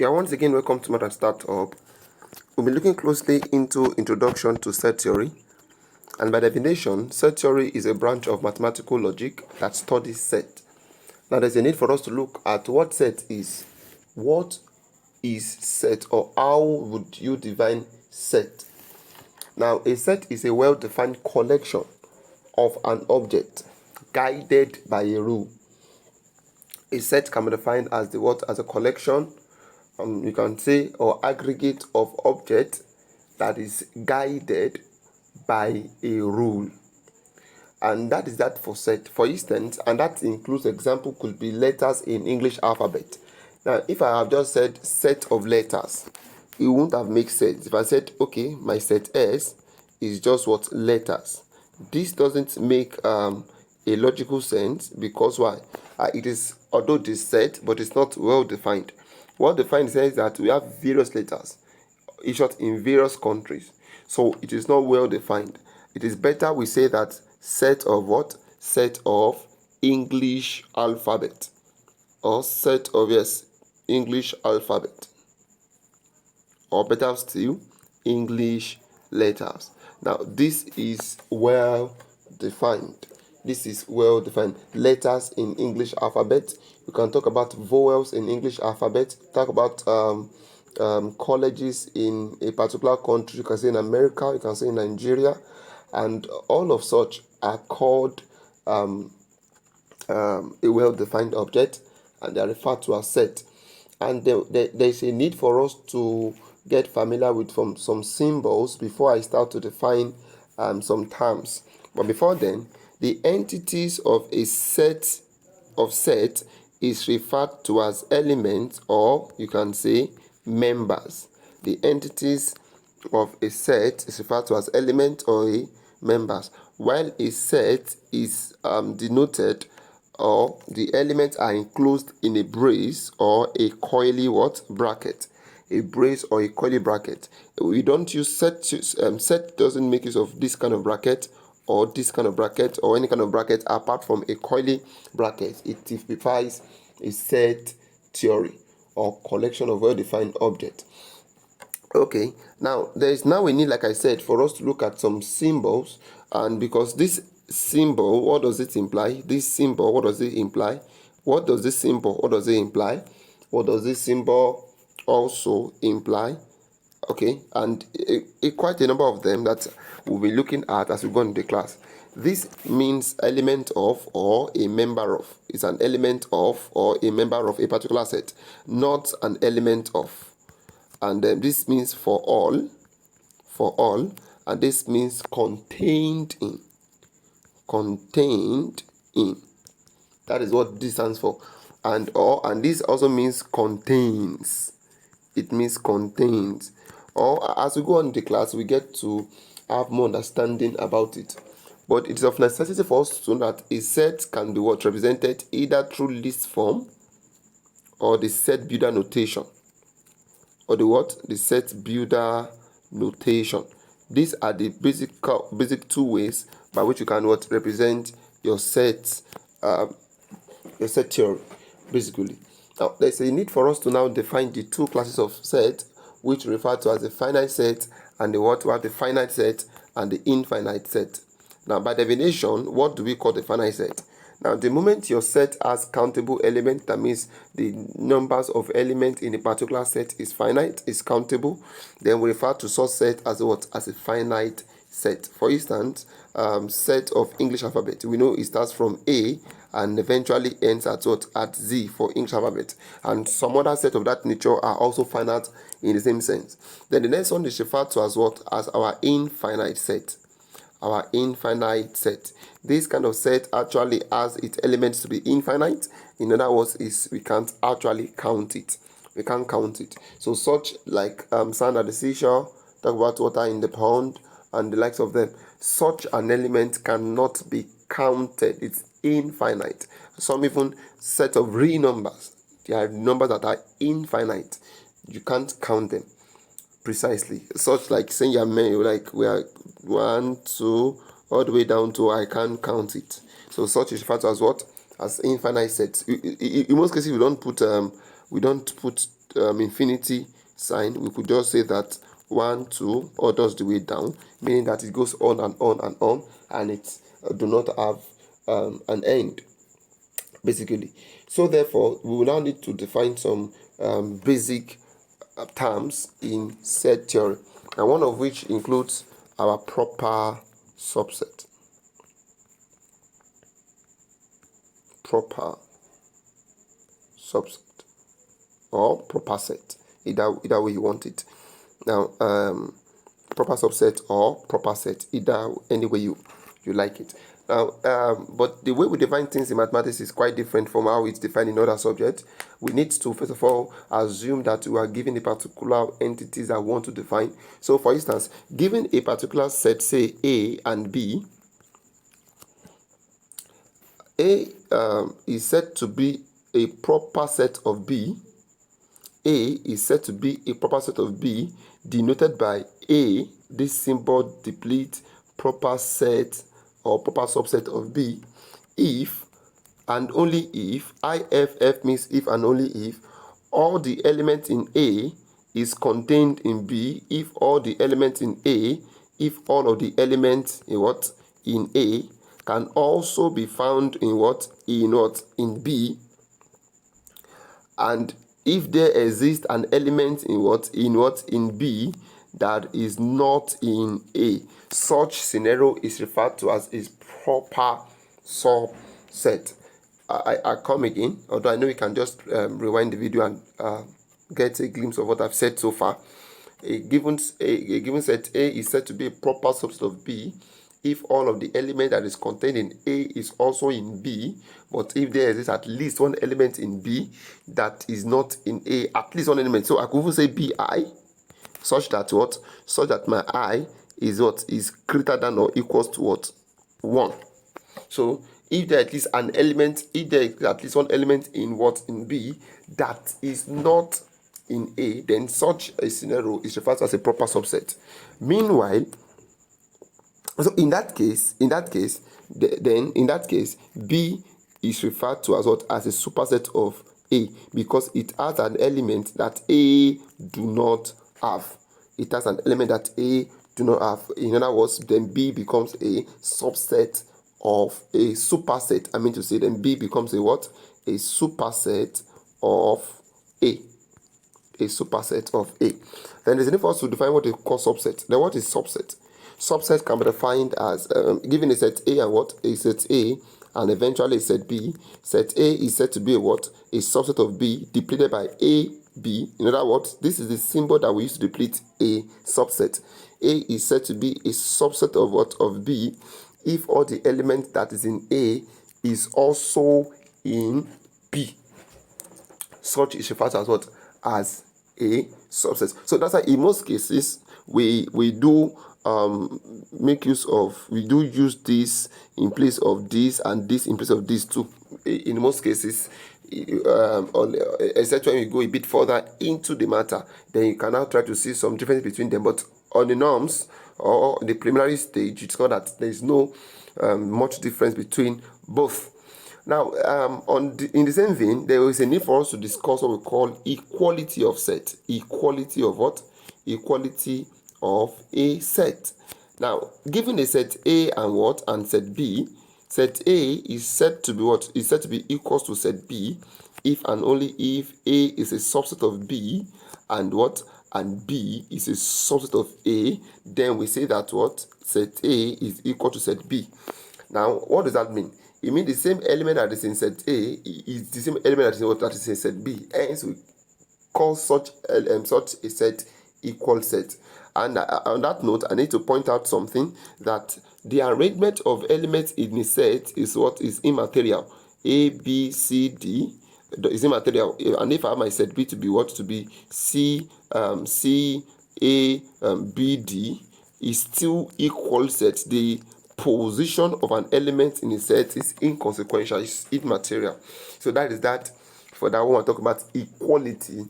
Yeah, once again, welcome to Modern Startup. We'll be looking closely into Introduction to Set Theory. And by definition, set theory is a branch of mathematical logic that studies set. Now, there's a need for us to look at what set is. What is set, or how would you define set? Now, a set is a well-defined collection of an object guided by a rule. A set can be defined as the what? As a collection, you can say, or aggregate of objects that is guided by a rule. And that is that for set. For instance, and that includes example could be letters in English alphabet. Now, if I have just said set of letters, it won't have made sense. If I said, okay, my set S is just what? Letters. This doesn't make a logical sense because why? It is, although it is set, but it's not well defined. Well defined says that we have various letters issued in various countries. So it is not well defined. It is better we say that set of what? Set of English alphabet. Or set of, yes, English alphabet. Or better still, English letters. Now this is well defined. This is well defined. Letters in English alphabet. You can talk about vowels in English alphabet. Talk about colleges in a particular country. You can say in America. You can say in Nigeria, and all of such are called a well-defined object, and they are referred to as set. And there is a need for us to get familiar with some symbols before I start to define some terms. But before then, the entities of a set is referred to as elements, or you can say members. The entities of a set is referred to as elements or members, while a set is denoted, or the elements are enclosed in a brace or a coily what? Bracket. A brace or a coily bracket. We don't use set. Set doesn't make use of this kind of bracket or this kind of bracket or any kind of bracket apart from a coily bracket. It typifies a set theory or collection of well-defined objects. Okay, now there is now a need, like I said, for us to look at some symbols, and because this symbol, what does it imply? This symbol, what does it imply? What does this symbol, what does it imply? What does this symbol also imply? Okay, and quite a number of them that we'll be looking at as we go into the class. This means element of or a member of. It's an element of or a member of a particular set, not an element of. And this means for all, and this means contained in. That is what this stands for. And this also means contains. It means contains. Or as we go on in the class, we get to have more understanding about it. But it is of necessity for us to know that a set can be what? Represented either through list form or the set builder notation. Or the what? The set builder notation. These are the basic two ways by which you can what? Represent your set theory, basically. Now, there's a need for us to now define the two classes of set, which refer to as the finite set and the what? We have the finite set and the infinite set. Now, by definition, what do we call the finite set? Now, the moment your set has countable elements, that means the numbers of elements in a particular set is finite, is countable, then we refer to such set as what? As a finite set. For instance, set of English alphabet. We know it starts from A and eventually ends at what? At Z for English alphabet. And some other set of that nature are also finite in the same sense. Then the next one is referred to as what? As our infinite set. Our infinite set. This kind of set actually has its elements to be infinite. In other words, we can't actually count it. We can't count it. So such like sand at the seashore, talk about water in the pond, and the likes of them. Such an element cannot be counted. It's infinite. Some even set of real numbers. There are numbers that are infinite. You can't count them precisely. Such like saying like we are 1, 2, all the way down to I can't count it. So such is referred to as what? As infinite sets. In most cases, we don't put infinity sign, we could just say that 1, 2, or just the way down, meaning that it goes on and on and on, and it do not have an end, basically. So therefore, we will now need to define some basic terms in set theory, and one of which includes our proper subset. Proper subset or proper set, either way you want it. Now, proper subset or proper set, either any way you like it. Now, but the way we define things in mathematics is quite different from how it's defined in other subjects. We need to first of all assume that we are given a particular entities that we want to define. So, for instance, given a particular set, say A and B, A is said to be a proper set of B. A is said to be a proper set of B, denoted by A. This symbol depletes proper set or proper subset of B if and only if, IFF means if and only if, all the elements in A is contained in B, if all the elements in A, if all of the elements in what? In A can also be found in what? In B, and if there exists an element in B that is not in A, such scenario is referred to as a proper subset. I come again, although I know you can just rewind the video and get a glimpse of what I've said so far. A given set A is said to be a proper subset of B if all of the element that is contained in A is also in B, but if there exists at least one element in B that is not in A, at least one element. So I could even say Bi, such that what? Such that my I is what? Is greater than or equals to what? 1. So if there is at least an element, if there is at least one element in what? In B that is not in A, then such a scenario is referred to as a proper subset. Meanwhile, so in that case, B is referred to as what? As a superset of A, because it has an element that A do not have. It has an element that A do not have. In other words, then B becomes a subset of a superset. I mean to say, then B becomes a what? A superset of A. A superset of A. Then there's a need for us to define what we call subset. Then what is subset? Subset can be defined as given a set A and what? A set A and eventually a set B. Set A is said to be a what? A subset of B depleted by A, B. In other words, this is the symbol that we use to deplete a subset. A is said to be a subset of what? Of B if all the elements that is in A is also in B. Such is referred to as what? As a subset. So that's why in most cases we do use this in place of this and this in place of this too. In most cases, except when we go a bit further into the matter, then you can now try to see some difference between them. But on the norms or the preliminary stage, it's not that there is no much difference between both. Now, in the same vein, there is a need for us to discuss what we call equality of set. Equality of what? Equality of a set. Now, given a set A and what? And set B, set A is said to be what? Is said to be equals to set B if and only if A is a subset of B and what? And B is a subset of A, then we say that what? Set A is equal to set B. Now, what does that mean? It means the same element that is in set A is the same element that is in set B. Hence, we call such a set equal set. And on that note, I need to point out something, that the arrangement of elements in a set is what is immaterial. A, B, C, D is immaterial. And if I have my set B to be what? To be C, C, A, B, D, is still equal set. The position of an element in a set is inconsequential, it's immaterial. So that is that. For that one, we're talking about equality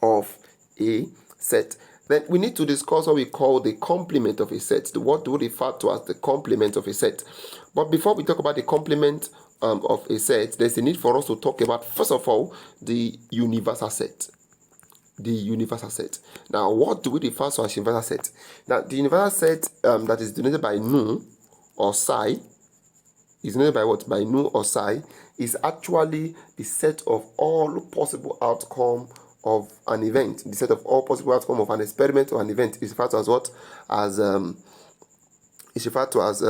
of a set. Then we need to discuss what we call the complement of a set. What do we refer to as the complement of a set? But before we talk about the complement of a set, there's a need for us to talk about, first of all, the universal set. the universal set. Now, what do we refer to as universal set? Now, the universal set that is denoted by nu or psi is denoted by what? By nu or psi is actually the set of all possible outcome of an event. The set of all possible outcome of an experiment or an event is referred to as what? As is referred to as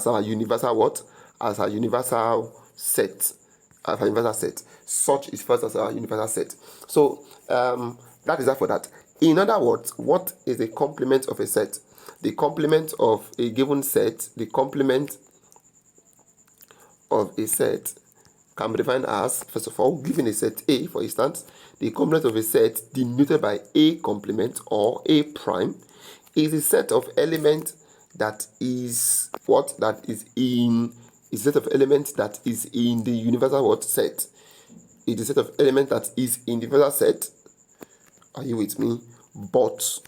our universal what? As a universal set. As a universal set. Such is referred to as our universal set. So that is that for that. In other words, what is a complement of a set? The complement of a given set, the complement of a set can be defined as, first of all, given a set A, for instance, the complement of a set denoted by A complement or A prime is a set of elements that is what? That is in a set of elements that is in the universal what? Set. It is a set of elements that is in the universal set. Are you with me? But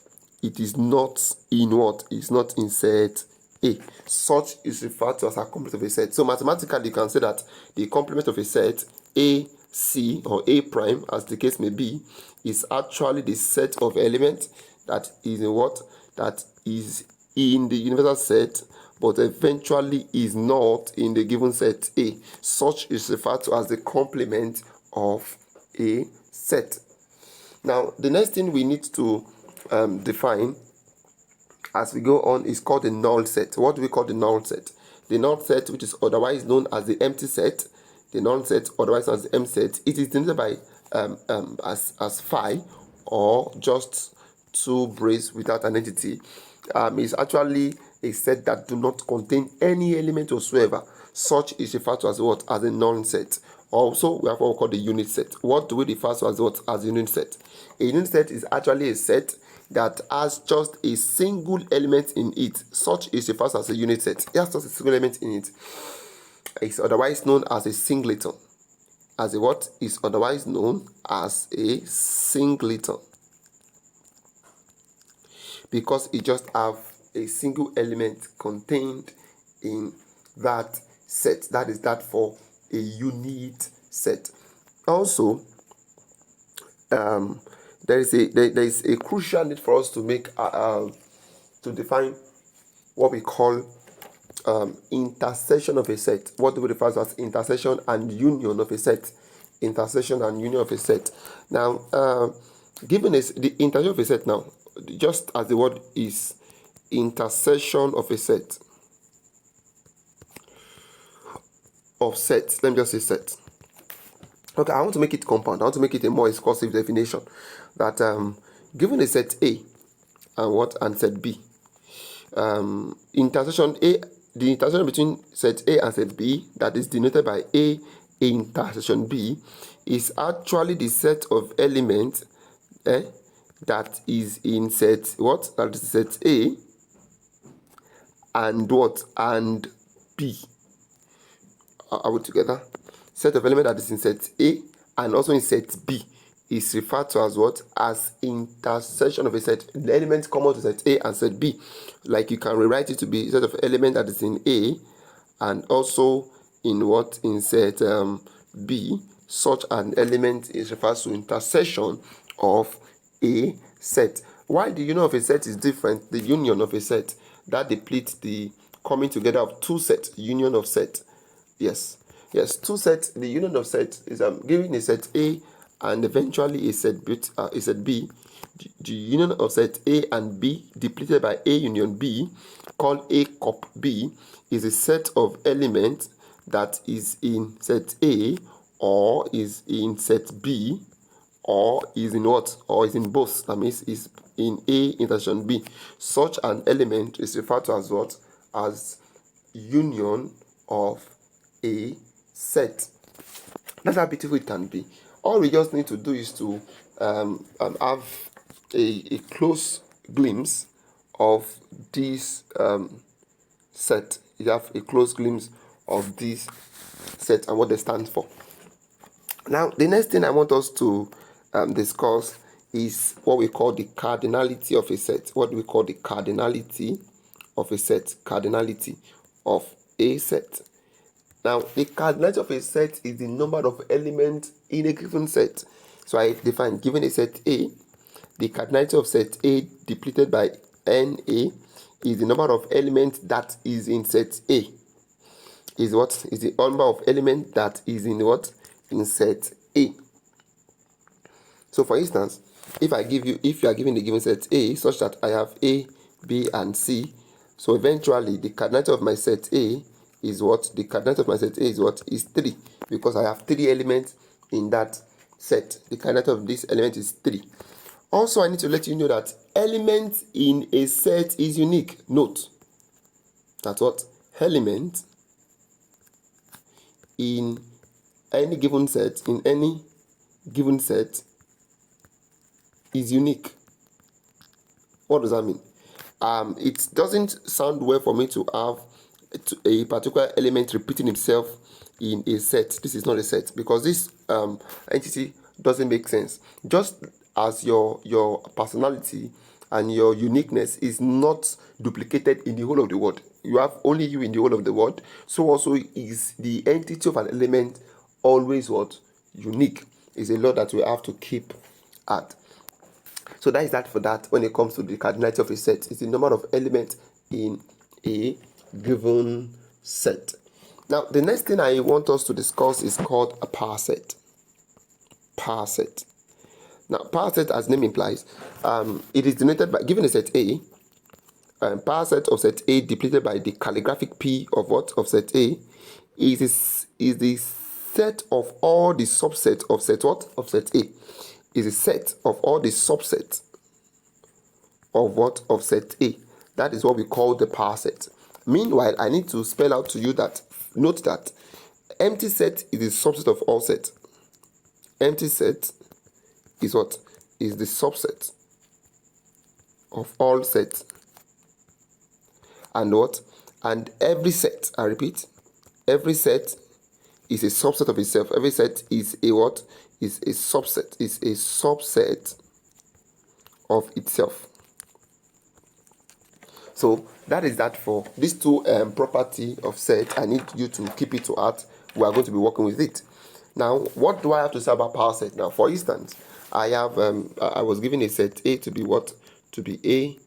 it is not in what? It's not in set A. Such is referred to as a complement of a set. So mathematically, you can say that the complement of a set A, C, or A prime, as the case may be, is actually the set of elements that is in what? That is in the universal set, but eventually is not in the given set A. Such is referred to as the complement of a set. Now, the next thing we need to define as we go on is called the null set. What do we call the null set? The null set, which is otherwise known as the empty set, the null set, otherwise known as the empty set, it is denoted by as phi, or just two braces without an entity. Is actually a set that do not contain any element whatsoever. Such is referred to as what? As a null set. Also, we have what we call the unit set. What do we refer to as what? As a unit set. A unit set is actually a set that has just a single element in it. Such is referred to as a unit set. It has just a single element in it. It's otherwise known as a singleton. As a what? Is otherwise known as a singleton, because it just have a single element contained in that set. That is that for a unit set. Also, there is a crucial need for us to make to define what we call intersection of a set. What do we refer to as intersection and union of a set? Intersection and union of a set. Now, given the intersection of a set now, just as the word is intersection of a set of sets, let me just say set. Okay, I want to make it compound. I want to make it a more exclusive definition. That given a set A and what? And set B, intersection A, the intersection between set A and set B, that is denoted by A intersection B, is actually the set of elements that is in set what? That is set A and what? And B. Are we together? Set of elements that is in set A and also in set B is referred to as what? As intersection of a set. The elements common to set A and set B. Like you can rewrite it to be a set of elements that is in A and also in what? In set B. Such an element is referred to intersection of a set. While the union of a set is different, the union of a set that depletes the coming together of two sets. Union of set. Yes, two sets. The union of set is giving a set A and eventually a set B. The union of set A and B depleted by A union B, called A cup B, is a set of elements that is in set A or is in set B or is in what? Or is in both. That means is in A intersection B. Such an element is referred to as what? As union of a set. That's how beautiful it can be. All we just need to do is to have a close glimpse of this set. You have a close glimpse of this set and what they stand for. Now, the next thing I want us to discuss is what we call the cardinality of a set. What do we call the cardinality of a set? Cardinality of a set. Now, the cardinality of a set is the number of elements in a given set. So I define, given a set A, the cardinality of set A depleted by NA is the number of elements that is in set A. Is what? Is the number of elements that is in what? In set A. So for instance, if you are given a given set A such that I have A, B, and C, so eventually the cardinality of my set A is what? The cardinality of my set A is what? Is 3, because I have 3 elements in that set. The cardinality of this element is 3. Also, I need to let you know that elements in a set is unique. Note that what? Element in any given set, is unique. What does that mean? It doesn't sound well for me to have a particular element repeating itself in a set. This is not a set, because this entity doesn't make sense. Just as your personality and your uniqueness is not duplicated in the whole of the world. You have only you in the whole of the world. So also is the entity of an element always what? Unique. Is a law that we have to keep at. So that is that for that. When it comes to the cardinality of a set, it's the number of elements in a given set. Now, the next thing I want us to discuss is called a power set. Power set. Now, power set, as name implies, it is denoted by, given a set A, power set of set A depleted by the calligraphic P of what? Of set A is the set of all the subsets of set what? Of set A. Is a set of all the subsets of what? Of set A. That is what we call the power set. Meanwhile, I need to spell out to you that, note that empty set is the subset of all sets. Empty set is what? Is the subset of all sets. And what? And every set, I repeat, every set is a subset of itself. Every set is a what? Is a subset. Is a subset of itself. So that is that for these two property of set. I need you to keep it to heart. We are going to be working with it. Now, what do I have to say about power set? Now, for instance, I was given a set A to be what? To be A,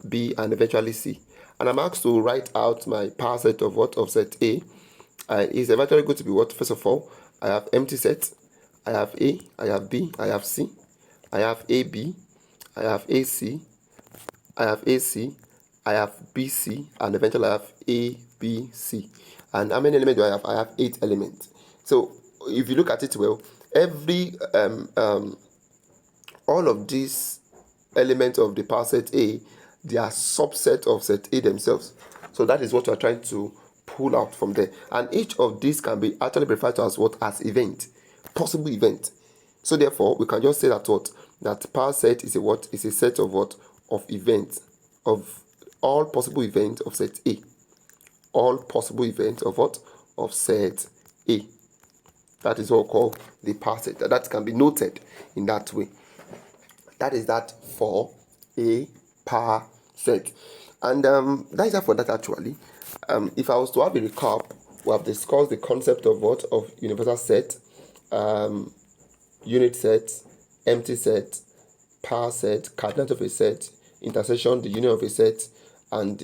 B, and eventually C. And I'm asked to write out my power set of what? Of set A. Is eventually going to be what? First of all, I have empty set. I have A, I have B, I have C. I have AB, I have AC, I have AC, I have BC, and eventually I have ABC. And how many elements do I have? I have 8 elements. So if you look at it well, every all of these elements of the power set A, they are subset of set A themselves. So that is what we are trying to pull out from there. And each of these can be actually referred to as what? As event. Possible event. So therefore, we can just say that what? That power set is a what? Is a set of what? Of events. Of all possible events of set A. All possible events of what? Of set A. That is what we call the power set. That can be noted in that way. That is that for a power set. And that is that for that actually. If I was to have a recap, we have discussed the concept of what? Of universal set, unit set, empty set, power set, cardinality of a set, intersection, the union of a set, and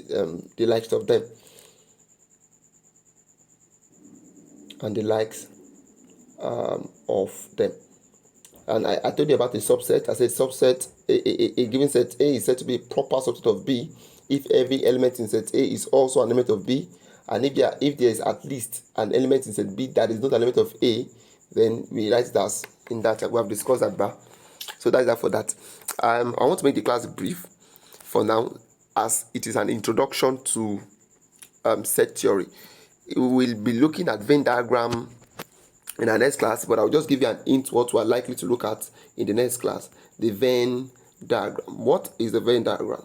the likes of them. And the likes of them. And I told you about the subset. I said subset, a given set A is said to be a proper subset of B if every element in set A is also an element of B, and if there is at least an element in set B that is not an element of A, then we write that in that. We have discussed that bar. So that is that for that. I want to make the class brief for now, as it is an introduction to set theory. We will be looking at Venn diagram in our next class, but I'll just give you an hint what we are likely to look at in the next class. The Venn diagram. What is the Venn diagram?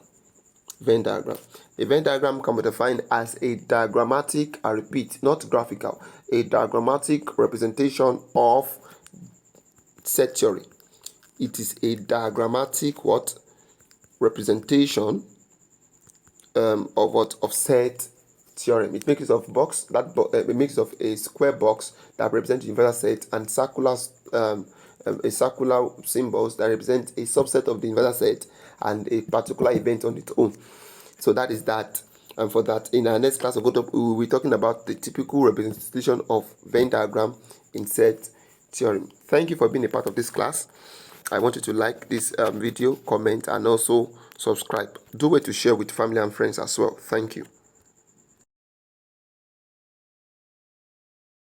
Venn diagram. A Venn diagram can be defined as a diagrammatic, I repeat, not graphical, a diagrammatic representation of set theory. It is a diagrammatic what? Representation of what? Of set theorem. It makes use of box that it makes use of a square box that represents the universal set and circular a circular symbols that represent a subset of the universal set and a particular event on its own. So that is that. And for that, in our next class of Photoshop, we will be talking about the typical representation of Venn diagram in set theorem. Thank you for being a part of this class. I want you to like this video, comment, and also subscribe. Do wait to share with family and friends as well. Thank you.